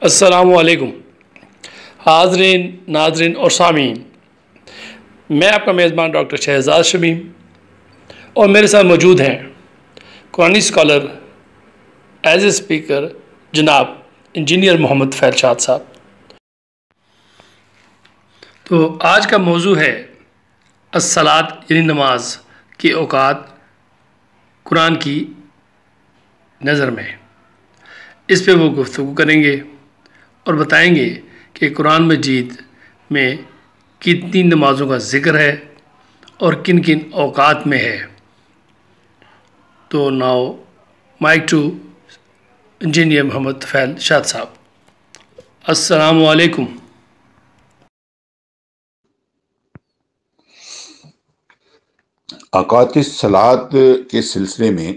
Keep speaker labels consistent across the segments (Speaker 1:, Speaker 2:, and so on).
Speaker 1: السلام علیکم حاضرین، ناظرین اور سامعین، میں آپ کا میزبان ڈاکٹر شہزاد شمیم اور میرے ساتھ موجود ہیں قرآنی اسکالر ایز اے اسپیکر جناب انجینئر محمد فیلشاد صاحب۔ تو آج کا موضوع ہے الصلاۃ یعنی نماز کے اوقات قرآن کی نظر میں۔ اس پہ وہ گفتگو کریں گے اور بتائیں گے کہ قرآن مجید میں کتنی نمازوں کا ذکر ہے اور کن کن اوقات میں ہے۔ تو ناؤ مائک ٹو انجینئر محمد فیل شاد صاحب۔ السلام علیکم۔
Speaker 2: اوقات الصلاۃ کے سلسلے میں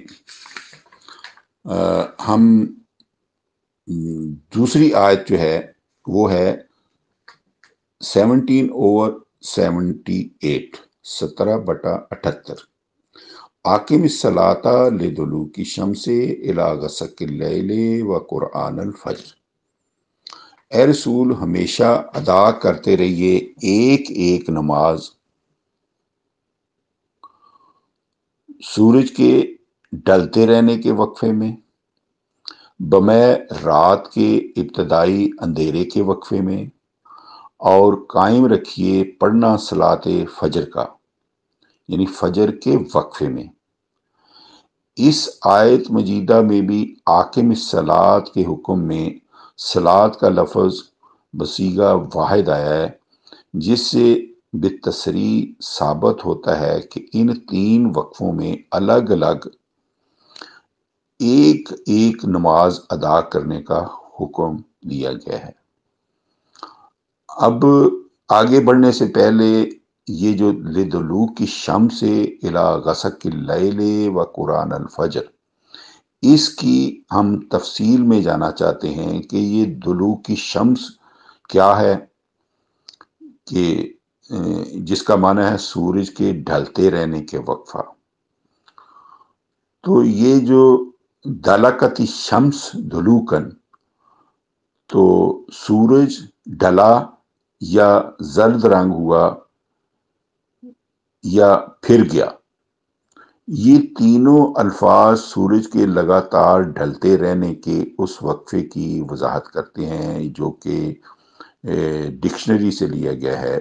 Speaker 2: ہم دوسری آیت جو ہے وہ ہے 17/78 17/78 اقم الصلاۃ لدلوک الشمس الی غسق اللیل وقرآن الفجر۔ اے رسول، ہمیشہ ادا کرتے رہیے ایک ایک نماز سورج کے ڈھلتے رہنے کے وقفے میں، بمے رات کے ابتدائی اندھیرے کے وقفے میں، اور قائم رکھیے پڑھنا صلاۃ فجر کا یعنی فجر کے وقفے میں۔ اس آیت مجیدہ میں بھی اقم الصلاۃ کے حکم میں صلاۃ کا لفظ بصیغہ واحد آیا ہے، جس سے بالتصریح ثابت ہوتا ہے کہ ان تین وقفوں میں الگ الگ ایک ایک نماز ادا کرنے کا حکم دیا گیا ہے۔ اب آگے بڑھنے سے پہلے یہ جو لدلوک الشمس الی غسق اللیل وقرآن الفجر، اس کی ہم تفصیل میں جانا چاہتے ہیں کہ یہ دلوک الشمس کیا ہے، کہ جس کا معنی ہے سورج کے ڈھلتے رہنے کے وقفہ۔ تو یہ جو دلکت الشمس دلوکن، تو سورج ڈھلا یا زرد رنگ ہوا یا پھر گیا، یہ تینوں الفاظ سورج کے لگاتار ڈھلتے رہنے کے اس وقفے کی وضاحت کرتے ہیں جو کہ ڈکشنری سے لیا گیا ہے۔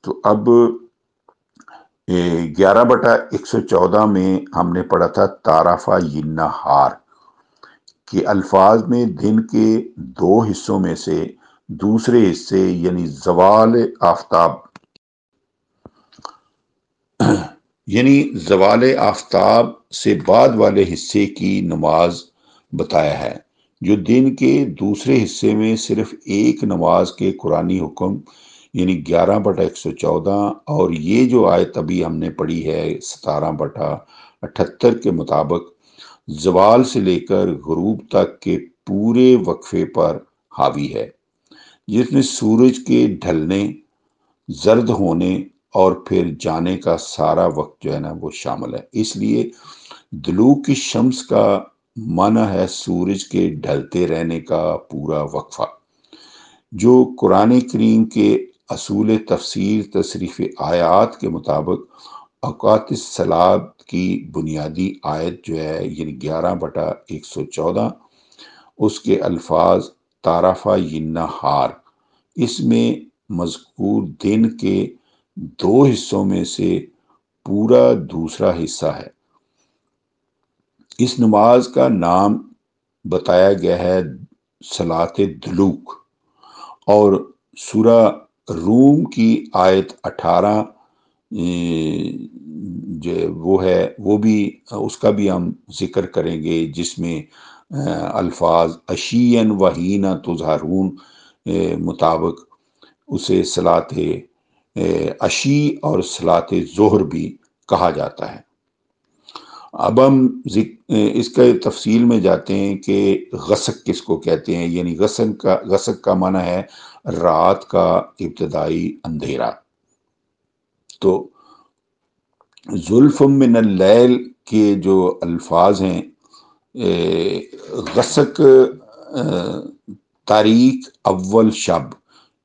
Speaker 2: تو اب 11/114 میں ہم نے پڑھا تھا تعرفہ النہار، کہ الفاظ میں دن کے دو حصوں میں سے دوسرے حصے یعنی زوال آفتاب سے بعد والے حصے کی نماز بتایا ہے، جو دن کے دوسرے حصے میں صرف ایک نماز کے قرآنی حکم یعنی 11/114 اور یہ جو آیت ابھی ہم نے پڑھی ہے 17/78 کے مطابق زوال سے لے کر غروب تک کے پورے وقفے پر حاوی ہے، جس میں سورج کے ڈھلنے، زرد ہونے اور پھر جانے کا سارا وقت جو ہے نا وہ شامل ہے۔ اس لیے دلوک الشمس کا معنی ہے سورج کے ڈھلتے رہنے کا پورا وقفہ، جو قرآن کریم کے اصول تفسیر تصریف آیات کے مطابق اوقات الصلاۃ کی بنیادی آیت جو ہے یعنی 11/114، اس کے الفاظ تعرفہ النہار، اس میں مذکور دن کے دو حصوں میں سے پورا دوسرا حصہ ہے۔ اس نماز کا نام بتایا گیا ہے صلاۃ دلوک، اور سورہ روم کی آیت 18 جو وہ ہے وہ بھی اس کا بھی ہم ذکر کریں گے، جس میں الفاظ عشیًا وحین تظہرون مطابق اسے صلاۃ عشی اور صلاۃ ظہر بھی کہا جاتا ہے۔ اب ہم اس کا تفصیل میں جاتے ہیں کہ غسق کس کو کہتے ہیں، یعنی غسق کا معنی ہے رات کا ابتدائی اندھیرا۔ تو زلف من اللیل کے جو الفاظ ہیں، غسق تاریخ اول شب،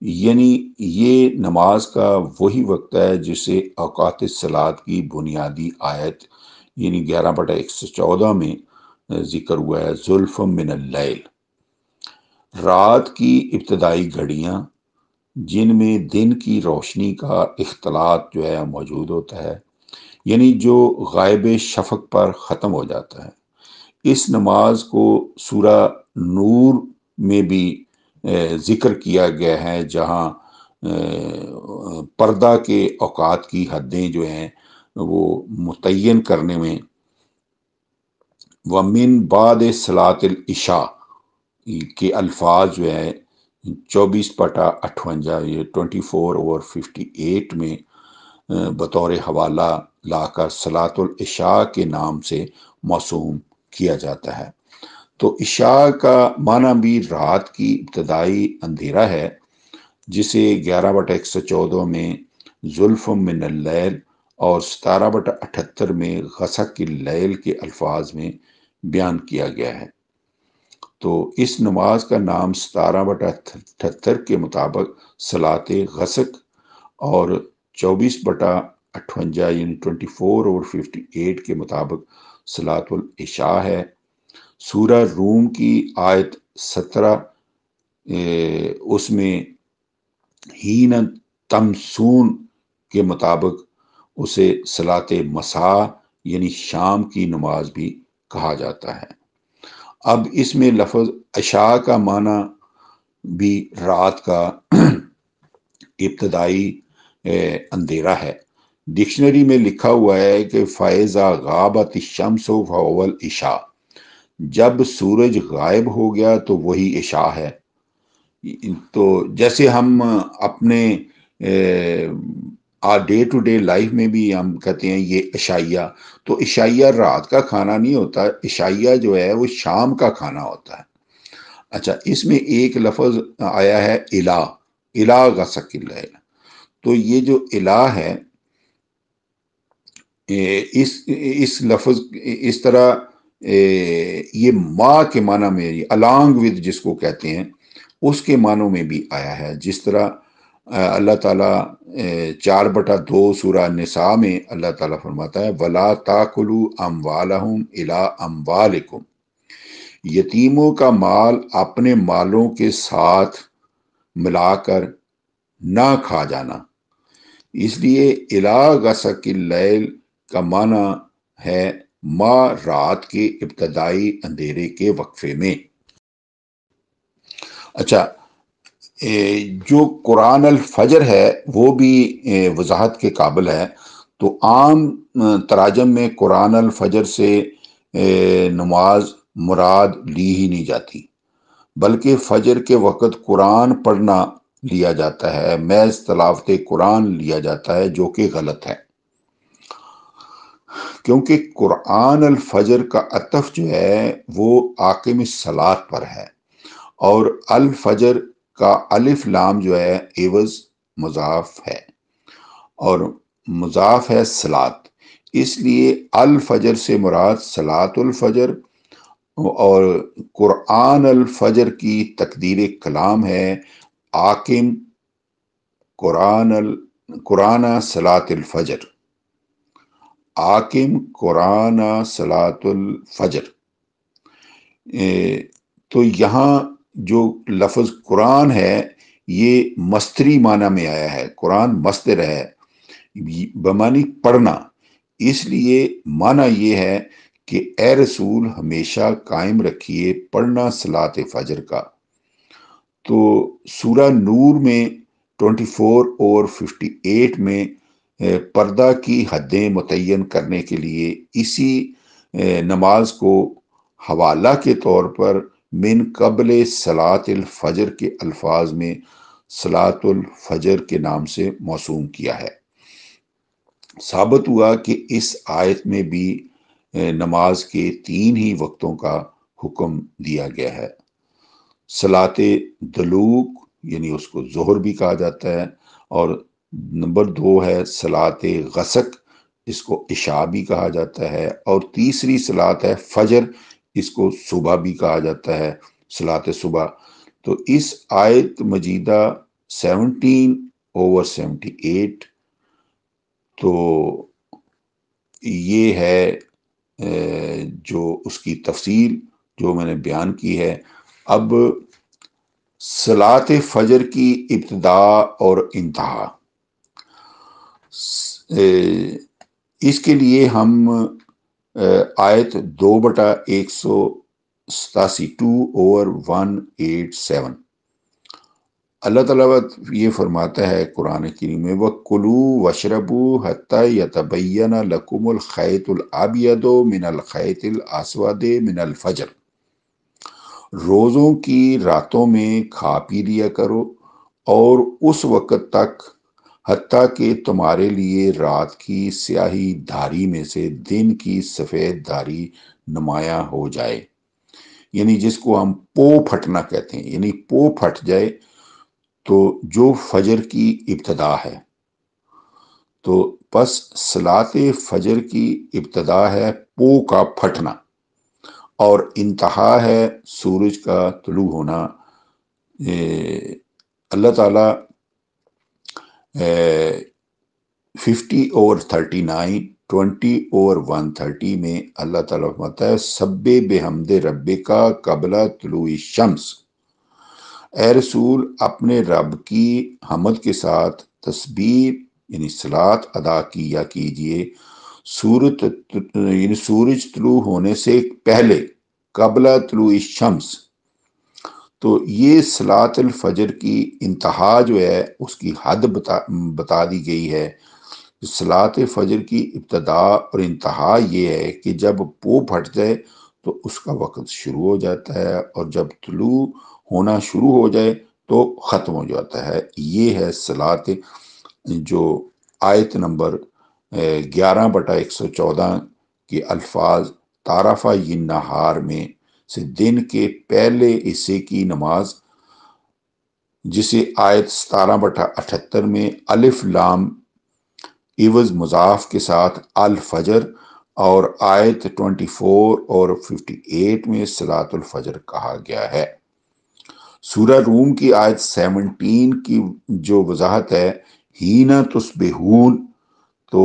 Speaker 2: یعنی یہ نماز کا وہی وقت ہے جسے اوقات صلاۃ کی بنیادی آیت یعنی 11/114 میں ذکر ہوا ہے، زلفم من اللیل، رات کی ابتدائی گھڑیاں جن میں دن کی روشنی کا اختلاط جو ہے موجود ہوتا ہے، یعنی جو غائب شفق پر ختم ہو جاتا ہے۔ اس نماز کو سورہ نور میں بھی ذکر کیا گیا ہے، جہاں پردہ کے اوقات کی حدیں جو ہیں وہ متعین کرنے میں وَمِن بَعْدِ صَلَاةِ الْعِشَاء کے الفاظ جو ہے 24/58 یہ 24/58 میں بطور حوالہ لا کر صلاۃ العشاء کے نام سے موسوم کیا جاتا ہے۔ تو عشاء کا معنی بھی رات کی ابتدائی اندھیرا ہے، جسے 11/114 میں زلفم من اللیل اور 17/78 میں غسق اللیل کے الفاظ میں بیان کیا گیا ہے۔ تو اس نماز کا نام 17/78 کے مطابق صلاۃ غسق اور 24/58 یعنی 24/58 کے مطابق صلاۃ العشاء ہے۔ سورہ روم کی آیت 17 اس میں ہین تمسون کے مطابق اسے صلاۃ مساء یعنی شام کی نماز بھی کہا جاتا ہے۔ اب اس میں لفظ عشاء کا معنی بھی رات کا ابتدائی اندھیرا ہے۔ ڈکشنری میں لکھا ہوا ہے کہ فَإِذَا غَابَتِ الشَّمْسُ فَهُوَ الْعِشَاء، جب سورج غائب ہو گیا تو وہی عشاء ہے۔ تو جیسے ہم اپنے ڈے ٹو ڈے لائف میں بھی ہم کہتے ہیں یہ عشائیہ، تو عشائیہ رات کا کھانا نہیں ہوتا، عشائیہ جو ہے وہ شام کا کھانا ہوتا ہے۔ اچھا، اس میں ایک لفظ آیا ہے الہ غسق اللیل، تو یہ جو الہ ہے اس لفظ اس طرح یہ ماں کے معنی میں along with جس کو کہتے ہیں اس کے معنوں میں بھی آیا ہے، جس طرح اللہ تعالیٰ 4/2 سورہ نساء میں اللہ تعالیٰ فرماتا ہے وَلَا تَأْكُلُوا أَمْوَالَهُمْ إِلَىٰ أَمْوَالِكُمْ، یتیموں کا مال اپنے مالوں کے ساتھ ملا کر نہ کھا جانا۔ اس لیے الہ غسق اللیل کا معنی ہے ما رات کے ابتدائی اندھیرے کے وقفے میں۔ اچھا، جو قرآن الفجر ہے وہ بھی وضاحت کے قابل ہے۔ تو عام تراجم میں قرآن الفجر سے نماز مراد لی ہی نہیں جاتی، بلکہ فجر کے وقت قرآن پڑھنا لیا جاتا ہے، محض تلاوت قرآن لیا جاتا ہے، جو کہ غلط ہے، کیونکہ قرآن الفجر کا عطف جو ہے وہ اقیم الصلاۃ پر ہے، اور الفجر کا الف لام جو ہے عوض مضاف ہے اور مضاف ہے صلاۃ، اس لیے الفجر سے مراد صلاۃ الفجر، اور قرآن الفجر کی تقدیر کلام ہے آقم قرآن صلاۃ الفجر، آقم قرآن صلاۃ الفجر۔ تو یہاں جو لفظ قرآن ہے یہ مصدری معنی میں آیا ہے، قرآن مصدر ہے بمعنی پڑھنا، اس لیے معنی یہ ہے کہ اے رسول ہمیشہ قائم رکھیے پڑھنا صلاۃ فجر کا۔ تو سورہ نور میں 24/58 میں پردہ کی حدیں متعین کرنے کے لیے اسی نماز کو حوالہ کے طور پر من قبل صلاۃ الفجر کے الفاظ میں صلاۃ الفجر کے نام سے موسوم کیا ہے۔ ثابت ہوا کہ اس آیت میں بھی نماز کے 3 ہی وقتوں کا حکم دیا گیا ہے۔ صلاۃ دلوک یعنی اس کو ظہر بھی کہا جاتا ہے، اور نمبر 2 ہے صلاۃ غسق، اس کو عشاء بھی کہا جاتا ہے، اور تیسری صلاۃ ہے فجر، اس کو صبح بھی کہا جاتا ہے، صلاۃ صبح۔ تو اس آیت مجیدہ 17/78 تو یہ ہے جو اس کی تفصیل جو میں نے بیان کی ہے۔ اب صلاۃ فجر کی ابتدا اور انتہا، اس کے لیے ہم آیت 2/187 2/187 اللہ تعالیٰ یہ فرماتا ہے قرآن کریم میں، وَكُلُوا وَاشْرَبُوا حَتَّى يَتَبَيَّنَ لَكُمُ الْخَيْطُ الْأَبْيَضُ مِنَ الْخَيْطِ الْأَسْوَدِ مِنَ الْفَجْرِ، روزوں کی راتوں میں کھا پی لیا کرو اور اس وقت تک حتیٰ کہ تمہارے لیے رات کی سیاہی دھاری میں سے دن کی سفید دھاری نمایاں ہو جائے، یعنی جس کو ہم پو پھٹنا کہتے ہیں، یعنی پو پھٹ جائے، تو جو فجر کی ابتدا ہے۔ تو بس صلاۃ فجر کی ابتدا ہے پو کا پھٹنا، اور انتہا ہے سورج کا طلوع ہونا۔ اللہ تعالیٰ 50/39 20/130 میں اللہ تعالیٰ فرماتا ہے، سبح بحمد ربک قبل طلوع الشمس، اے رسول اپنے رب کی حمد کے ساتھ تسبیح یعنی صلاۃ ادا کیا کیجئے سورج طلوع ہونے سے پہلے، قبل طلوع الشمس۔ تو یہ صلاۃ الفجر کی انتہا جو ہے اس کی حد بتا دی گئی ہے۔ صلاۃ فجر کی ابتدا اور انتہا یہ ہے کہ جب پو پھٹ جائے تو اس کا وقت شروع ہو جاتا ہے، اور جب طلوع ہونا شروع ہو جائے تو ختم ہو جاتا ہے۔ یہ ہے صلاۃ جو آیت نمبر 11/114 کے الفاظ تعرفہ النہار میں سے دن کے پہلے حصے کی نماز، جسے آیت 17/78 میں الف لام عوض مضاف کے ساتھ الفجر، اور آیت 24 اور 58 میں صلاۃ الفجر کہا گیا ہے۔ سورہ روم کی آیت 17 کی جو وضاحت ہے ہینا تصبحون، تو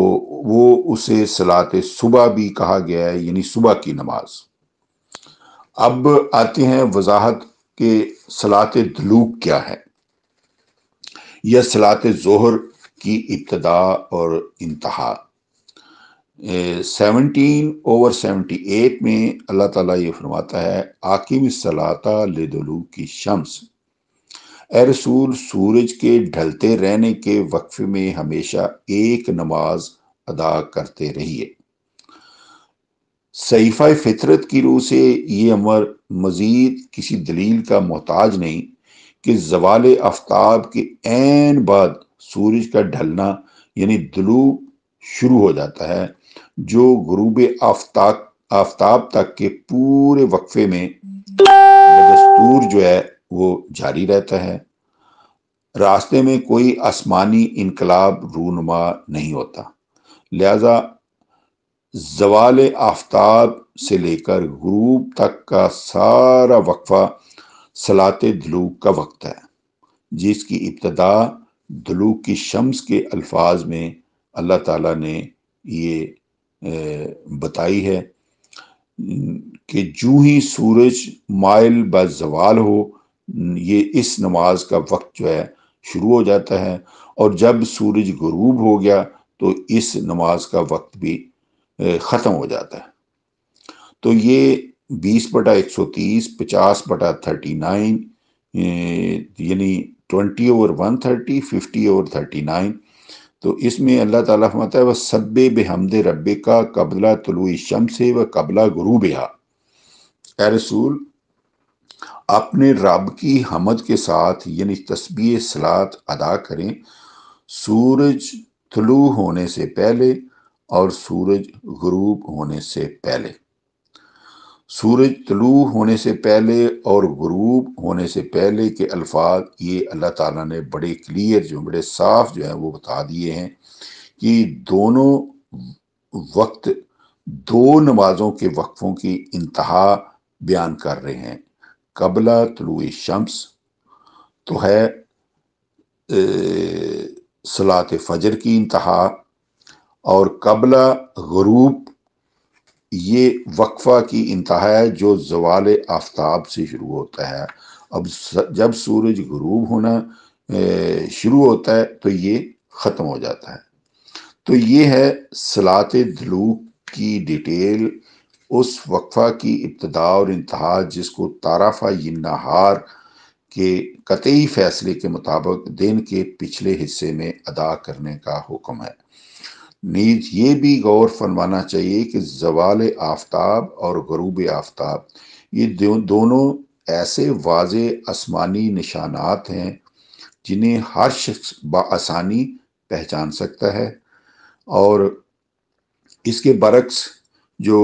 Speaker 2: وہ اسے صلاۃ صبح بھی کہا گیا ہے، یعنی صبح کی نماز۔ اب آتے ہیں وضاحت کہ صلاۃ دلوک کیا ہے، یا صلاۃ ظہر کی ابتدا اور انتہا۔ 17/78 میں اللہ تعالیٰ یہ فرماتا ہے، آقم الصلاۃ لدلوک الشمس، اے رسول سورج کے ڈھلتے رہنے کے وقفے میں ہمیشہ ایک نماز ادا کرتے رہیے۔ صحیفہ فطرت کی روح سے یہ امر مزید کسی دلیل کا محتاج نہیں کہ زوال آفتاب کے عین بعد سورج کا ڈھلنا یعنی طلوع شروع ہو جاتا ہے، جو غروب آفتاب تک کے پورے وقفے میں بدستور جو ہے وہ جاری رہتا ہے۔ راستے میں کوئی آسمانی انقلاب رونما نہیں ہوتا، لہذا زوال آفتاب سے لے کر غروب تک کا سارا وقفہ صلاۃ دلوک کا وقت ہے، جس کی ابتدا دلوک کی شمس کے الفاظ میں اللہ تعالیٰ نے یہ بتائی ہے کہ جو ہی سورج مائل بزوال ہو، یہ اس نماز کا وقت جو ہے شروع ہو جاتا ہے، اور جب سورج غروب ہو گیا تو اس نماز کا وقت بھی ختم ہو جاتا ہے۔ تو یہ 20/130 50/39 یعنی 20/130 50/39، تو اس میں اللہ تعالیٰ فرماتا ہے، وَسَبِّحْ بِحَمْدِ رَبِّكَ قَبْلَ طُلُوعِ الشَّمْسِ وَقَبْلَ غُرُوبِهَا، اے رسول اپنے رب کی حمد کے ساتھ یعنی تسبیح صلاۃ ادا کریں سورج طلوع ہونے سے پہلے اور سورج غروب ہونے سے پہلے۔ سورج طلوع ہونے سے پہلے اور غروب ہونے سے پہلے کے الفاظ یہ اللہ تعالیٰ نے بڑے کلیئر جو بڑے صاف جو ہیں وہ بتا دیے ہیں کہ دونوں وقت دو نمازوں کے وقفوں کی انتہا بیان کر رہے ہیں، قبل طلوع الشمس تو ہے صلاۃ فجر کی انتہا، اور قبل غروب یہ وقفہ کی انتہا ہے جو زوال آفتاب سے شروع ہوتا ہے۔ اب جب سورج غروب ہونا شروع ہوتا ہے تو یہ ختم ہو جاتا ہے۔ تو یہ ہے صلاۃ دلوغ کی ڈیٹیل، اس وقفہ کی ابتدا اور انتہا جس کو طرفہ النہار کے قطعی فیصلے کے مطابق دن کے پچھلے حصے میں ادا کرنے کا حکم ہے۔ نیز یہ بھی غور فرمانا چاہیے کہ زوال آفتاب اور غروب آفتاب یہ دونوں ایسے واضح آسمانی نشانات ہیں جنہیں ہر شخص بآسانی پہچان سکتا ہے، اور اس کے برعکس جو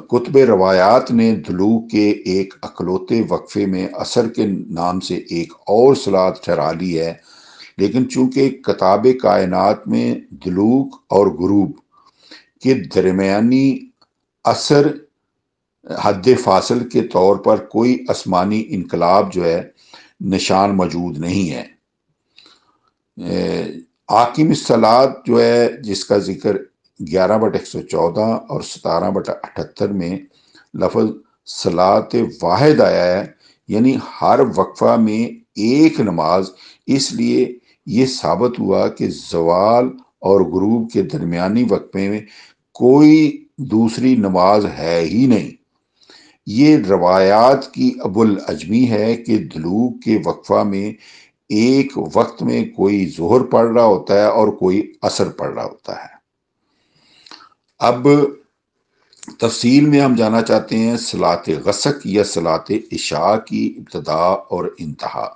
Speaker 2: کتب روایات نے دلوغ کے ایک اکلوتے وقفے میں عصر کے نام سے ایک اور صلاۃ ٹھہرا لی ہے، لیکن چونکہ کتاب کائنات میں دلوغ اور غروب کے درمیانی عصر حد فاصل کے طور پر کوئی آسمانی انقلاب جو ہے نشان موجود نہیں ہے۔ عاقم الصلاۃ جو ہے جس کا ذکر 11/114 اور 17/78 میں لفظ صلاۃ واحد آیا ہے، یعنی ہر وقفہ میں ایک نماز، اس لیے یہ ثابت ہوا کہ زوال اور غروب کے درمیانی وقفے میں کوئی دوسری نماز ہے ہی نہیں۔ یہ روایات کی ابوالعجمی ہے کہ دلوغ کے وقفہ میں ایک وقت میں کوئی ظہر پڑھ رہا ہوتا ہے اور کوئی عصر پڑھ رہا ہوتا ہے۔ اب تفصیل میں ہم جانا چاہتے ہیں صلاۃ غسق یا صلاۃ عشاء کی ابتدا اور انتہا۔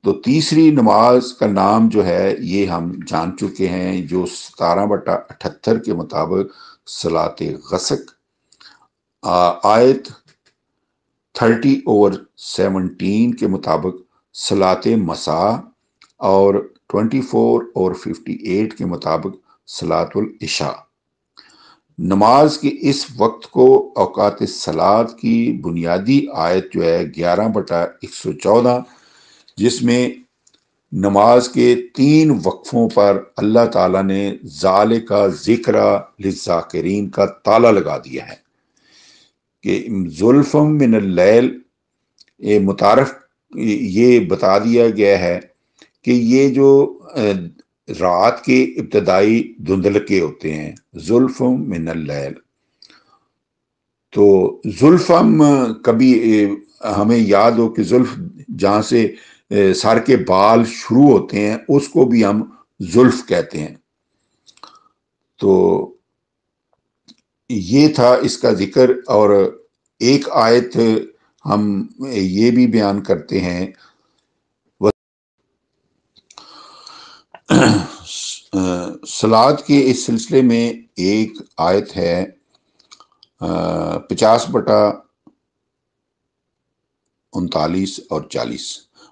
Speaker 2: تو تیسری نماز کا نام جو ہے یہ ہم جان چکے ہیں، جو 17/78 کے مطابق صلاۃ غسق، آیت 30/17 کے مطابق صلاۃ مساء، اور 24/58 کے مطابق صلاۃ العشاء۔ نماز کے اس وقت کو اوقات صلاۃ کی بنیادی آیت جو ہے 11/114، جس میں نماز کے 3 وقفوں پر اللہ تعالیٰ نے ذالک ذکر للذاکرین کا تالا لگا دیا ہے کہ زلفم من اللیل، متعارف یہ بتا دیا گیا ہے کہ یہ جو رات کے ابتدائی دھندلکے ہوتے ہیں، زلفم من اللیل، تو زلفم کبھی ہمیں یاد ہو کہ زلف جہاں سے سر کے بال شروع ہوتے ہیں اس کو بھی ہم زلف کہتے ہیں۔ تو یہ تھا اس کا ذکر، اور ایک آیت ہم یہ بھی بیان کرتے ہیں، صلاۃ کے اس سلسلے میں ایک آیت ہے 50/39 اور 40،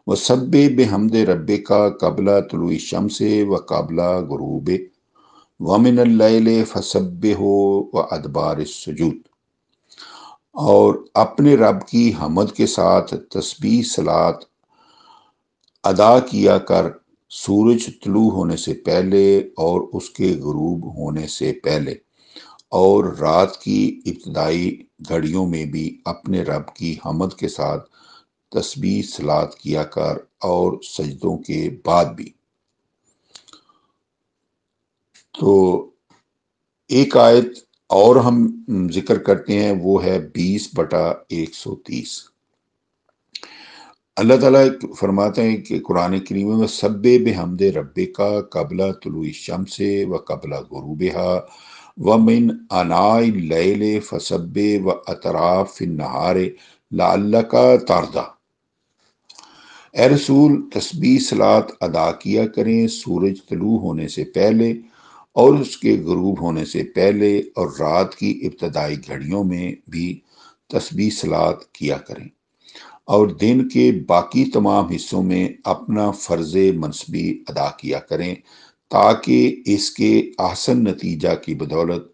Speaker 2: وَسَبِّحْ بِحَمْدِ رَبِّكَ قَبْلَ طُلُوعِ الشَّمْسِ وَقَبْلَ غُرُوبِهَا وَمِنَ اللَّيْلِ فَسَبِّحْهُ وَأَدْبَارَ السُّجُودِ، اور اپنے رب کی حمد کے ساتھ تسبیح صلات ادا کیا کر سورج طلوع ہونے سے پہلے اور اس کے غروب ہونے سے پہلے، اور رات کی ابتدائی گھڑیوں میں بھی اپنے رب کی حمد کے ساتھ تسبیح صلات کیا کر، اور سجدوں کے بعد بھی۔ تو ایک آیت اور ہم ذکر کرتے ہیں، وہ ہے 20/130۔ اللہ تعالیٰ فرماتے ہیں کہ قرآن کریم میں سبح بحمد ربک قبل طلوع الشمس وقبل غروبها ومن آناء اللیل فسبح واطراف النہار لعلک ترضی۔ اے رسول، تسبیح صلات ادا کیا کریں سورج طلوع ہونے سے پہلے اور اس کے غروب ہونے سے پہلے، اور رات کی ابتدائی گھڑیوں میں بھی تسبیح صلات کیا کریں، اور دن کے باقی تمام حصوں میں اپنا فرض منصبی ادا کیا کریں، تاکہ اس کے احسن نتیجہ کی بدولت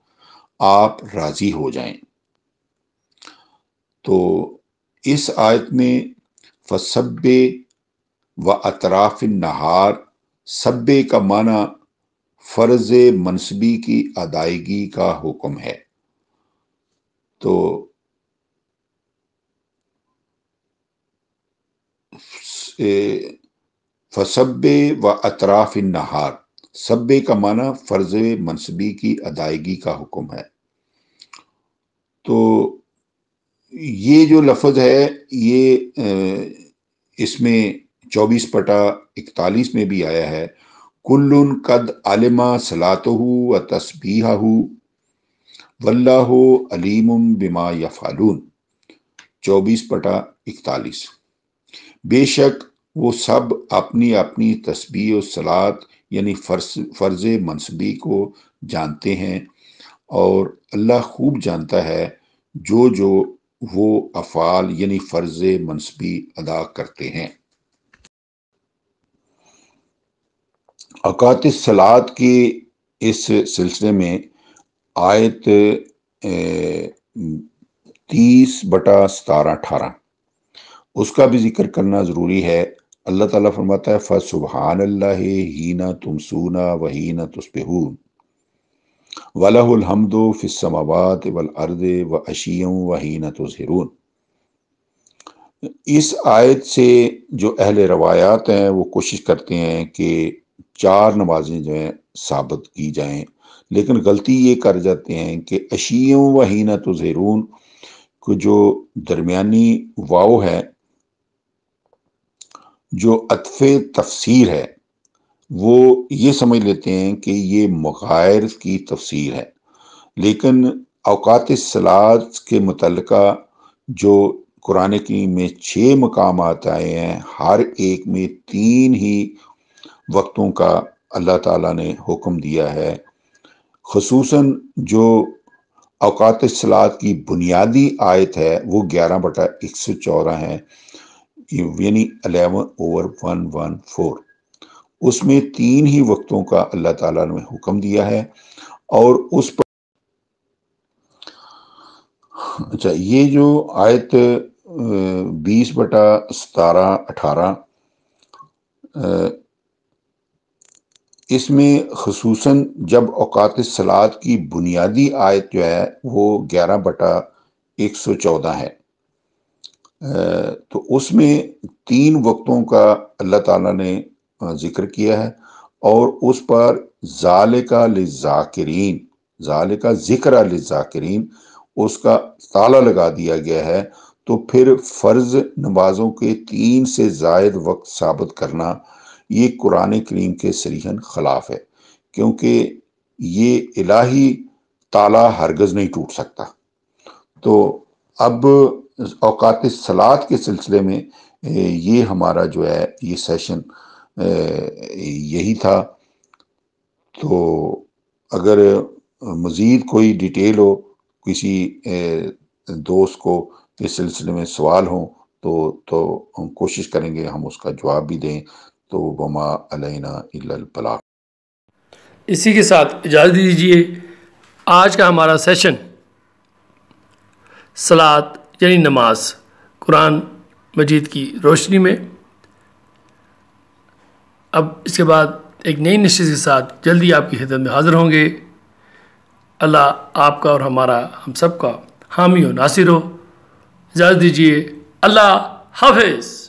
Speaker 2: آپ راضی ہو جائیں۔ تو اس آیت میں فسبح و اطراف النہار سبے کا معنی فرض منصبی کی ادائیگی کا حکم ہے۔ تو فسبے و اطراف النہار، سبے کا معنی فرض منصبی کی ادائیگی کا حکم ہے۔ تو یہ جو لفظ ہے یہ اس میں 24/41 میں بھی آیا ہے، کلن قد علم صلاتہ و تسبیحہ واللہ علیم بما یفعلون، 24/41۔ بے شک وہ سب اپنی اپنی تسبیح و صلات یعنی فرض منصبی کو جانتے ہیں، اور اللہ خوب جانتا ہے جو وہ افعال یعنی فرض منصبی ادا کرتے ہیں۔ اوقات الصلاۃ کے اس سلسلے میں آیت 30/17-18 اس کا بھی ذکر کرنا ضروری ہے۔ اللہ تعالیٰ فرماتا ہے فَسُبْحَانَ اللَّهِ حِینَ تُمْسُونَ وَحِینَ تُصْبِحُونَ وَلَهُ الْحَمْدُ فِی السَّمَاوَاتِ وَالْأَرْضِ وَعَشِیًّا وَحِینَ تُظْہِرُونَ۔ اس آیت سے جو اہل روایات ہیں وہ کوشش کرتے ہیں کہ 4 نمازیں جو ہیں ثابت کی جائیں، لیکن غلطی یہ کر جاتے ہیں کہ عشیًا وحِینَ تُظْہِرُونَ کو جو درمیانی واو ہے جو عطف تفسیر ہے وہ یہ سمجھ لیتے ہیں کہ یہ مغائر کی تفسیر ہے، لیکن اوقات الصلاۃ کے متعلقہ جو قرآن کریم میں 6 مقامات آئے ہیں، ہر ایک میں 3 ہی وقتوں کا اللہ تعالیٰ نے حکم دیا ہے۔ خصوصاً جو اوقات الصلاۃ کی بنیادی آیت ہے وہ 11/114 ہے، یعنی 11/114۔ اس میں 3 ہی وقتوں کا اللہ تعالیٰ نے حکم دیا ہے، اور اس پر اچھا یہ جو آیت 20/17-18 اس میں خصوصاً جب اوقات الصلاۃ کی بنیادی آیت جو ہے وہ 11/114 ہے، تو اس میں 3 وقتوں کا اللہ تعالیٰ نے ذکر کیا ہے، اور اس پر ذالک للذاکرین، ذالک ذکر للذاکرین اس کا تالا لگا دیا گیا ہے۔ تو پھر فرض نمازوں کے 3 سے زائد وقت ثابت کرنا یہ قرآن کریم کے صریحاً خلاف ہے، کیونکہ یہ الہی تالا ہرگز نہیں ٹوٹ سکتا۔ تو اب اوقات الصلاۃ کے سلسلے میں یہ ہمارا جو ہے یہ سیشن یہی تھا۔ تو اگر مزید کوئی ڈیٹیل ہو، کسی دوست کو اس سلسلے میں سوال ہوں تو ہم کوشش کریں گے ہم اس کا جواب بھی دیں۔ تو وما علینا الا البلاغ۔
Speaker 1: اسی کے ساتھ اجازت دیجیے، آج کا ہمارا سیشن صلاۃ یعنی نماز قرآن مجید کی روشنی میں، اب اس کے بعد ایک نئی نشست کے ساتھ جلدی آپ کی خدمت میں حاضر ہوں گے۔ اللہ آپ کا اور ہمارا ہم سب کا حامی و ناصر ہو۔ اجازت دیجیے، اللہ حافظ۔